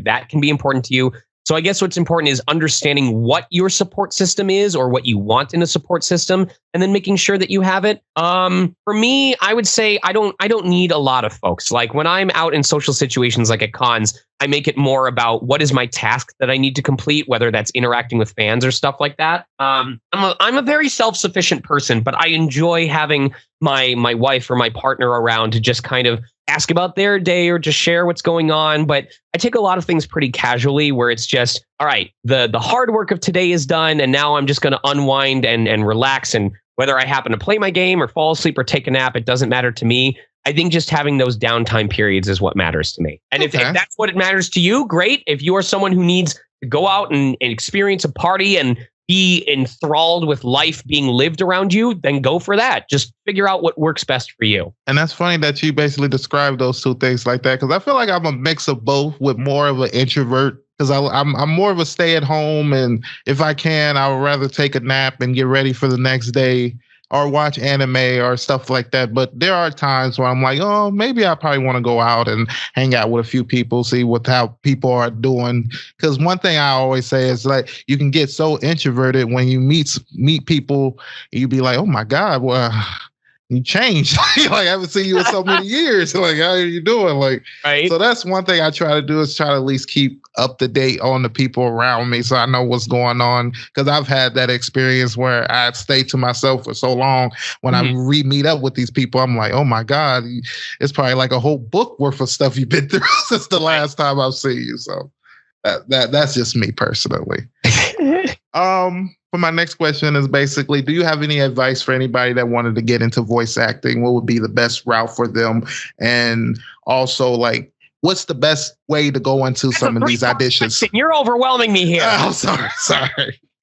that can be important to you. So I guess what's important is understanding what your support system is, or what you want in a support system, and then making sure that you have it. For me, I would say I don't need a lot of folks. Like when I'm out in social situations, like at cons, I make it more about what is my task that I need to complete, whether that's interacting with fans or stuff like that. I'm a very self-sufficient person, but I enjoy having my wife or my partner around to just kind of ask about their day or just share what's going on. But I take a lot of things pretty casually, where it's just, all right, the hard work of today is done, and now I'm just going to unwind and relax. And whether I happen to play my game or fall asleep or take a nap, it doesn't matter to me. I think just having those downtime periods is what matters to me. And if that's what it matters to you, great. If you are someone who needs to go out and experience a party and be enthralled with life being lived around you, then go for that. Just figure out what works best for you. And that's funny that you basically described those two things like that, because I feel like I'm a mix of both, with more of an introvert, because I'm more of a stay at home, and if I can, I would rather take a nap and get ready for the next day, or watch anime or stuff like that. But there are times where I'm like, oh, maybe I probably want to go out and hang out with a few people, see how people are doing. Because one thing I always say is, like, you can get so introverted when you meet people, and you be like, oh my God, well, you changed. Like, I haven't seen you in so many years. Like, how are you doing? Like, right. So that's one thing I try to do, is try to at least keep up to date on the people around me, so I know what's going on. Because I've had that experience where I stay to myself for so long. When I meet up with these people, I'm like, oh my God, it's probably like a whole book worth of stuff you've been through since the last time I've seen you. So that's just me personally. For my next question is basically, do you have any advice for anybody that wanted to get into voice acting? What would be the best route for them? And also, like, what's the best way to go into some of these auditions? You're overwhelming me here. Oh, sorry.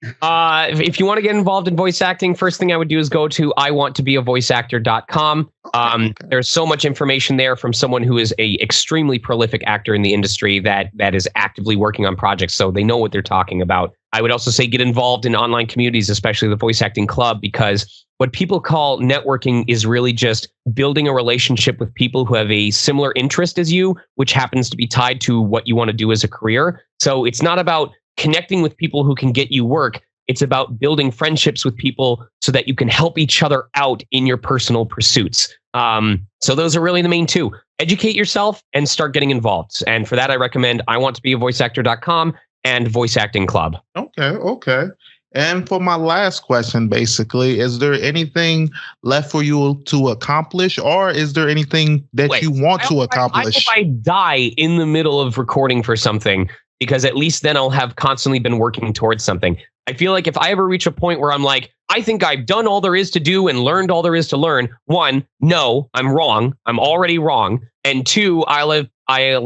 If you want to get involved in voice acting, first thing I would do is go to iwanttobeavoiceactor.com. Okay. There's so much information there from someone who is a extremely prolific actor in the industry that is actively working on projects, so they know what they're talking about. I would also say get involved in online communities, especially the Voice Acting Club, because what people call networking is really just building a relationship with people who have a similar interest as you, which happens to be tied to what you want to do as a career. So it's not about connecting with people who can get you work. It's about building friendships with people so that you can help each other out in your personal pursuits. So those are really the main two. Educate yourself and start getting involved. And for that, I recommend iwanttobeavoiceactor.com and Voice Acting Club. Okay. And for my last question, basically, is there anything left for you to accomplish, or is there anything that you want to accomplish? I hope I die in the middle of recording for something, because at least then I'll have constantly been working towards something. I feel like if I ever reach a point where I'm like, I think I've done all there is to do and learned all there is to learn, one, no, I'm wrong. I'm already wrong. And two, I'll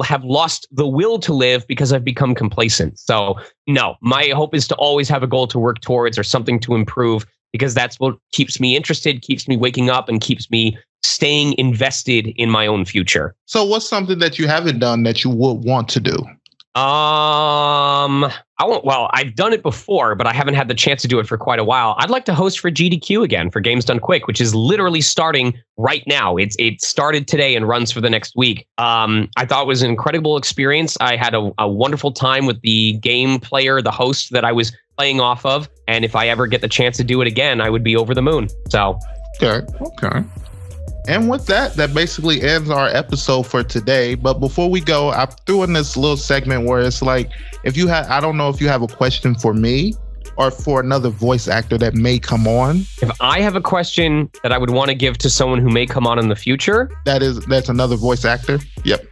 have lost the will to live because I've become complacent. So no, my hope is to always have a goal to work towards or something to improve, because that's what keeps me interested, keeps me waking up, and keeps me staying invested in my own future. So what's something that you haven't done that you would want to do? I've done it before, but I haven't had the chance to do it for quite a while. I'd like to host for GDQ again, for Games Done Quick, which is literally starting right now. It started today and runs for the next week. I thought it was an incredible experience. I had a wonderful time with the game player, the host that I was playing off of. And if I ever get the chance to do it again, I would be over the moon. So. Okay. And with that basically ends our episode for today. But before we go, I threw in this little segment where it's like, I don't know if you have a question for me or for another voice actor that may come on. If I have a question that I would want to give to someone who may come on in the future. That's another voice actor. Yep.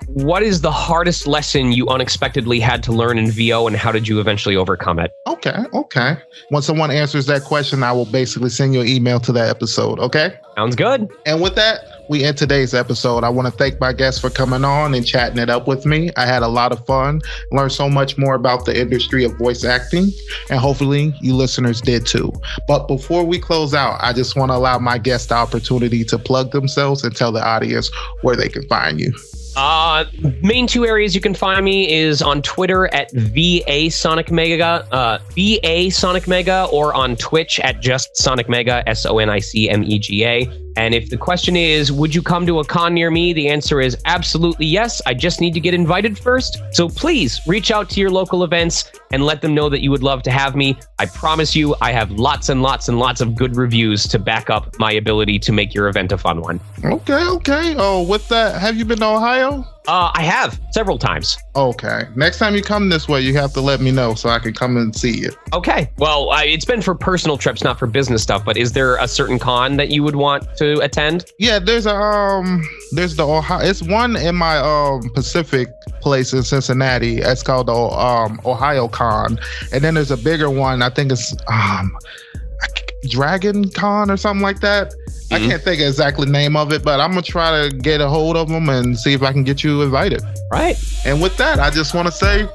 What is the hardest lesson you unexpectedly had to learn in VO, and how did you eventually overcome it? Okay. When someone answers that question, I will basically send you an email to that episode. Okay. Sounds good. And with that, we end today's episode. I want to thank my guests for coming on and chatting it up with me. I had a lot of fun, learned so much more about the industry of voice acting, and hopefully you listeners did too. But before we close out, I just want to allow my guests the opportunity to plug themselves and tell the audience where they can find you. Main two areas you can find me is on Twitter at VA Sonic Mega, or on Twitch at just Sonic Mega, SONICMEGA. And if the question is, would you come to a con near me? The answer is absolutely yes. I just need to get invited first. So please reach out to your local events and let them know that you would love to have me. I promise you, I have lots and lots and lots of good reviews to back up my ability to make your event a fun one. Okay. Oh, with that, have you been to Ohio? I have several times. Okay. Next time you come this way, you have to let me know so I can come and see you. Okay. Well, it's been for personal trips, not for business stuff. But is there a certain con that you would want to attend? Yeah, there's the Ohio. It's one in my Pacific place in Cincinnati. It's called the Ohio Con, and then there's a bigger one. I think it's Dragon Con or something like that. I can't think of exactly the name of it, but I'm going to try to get a hold of them and see if I can get you invited. Right. And with that, I just want to say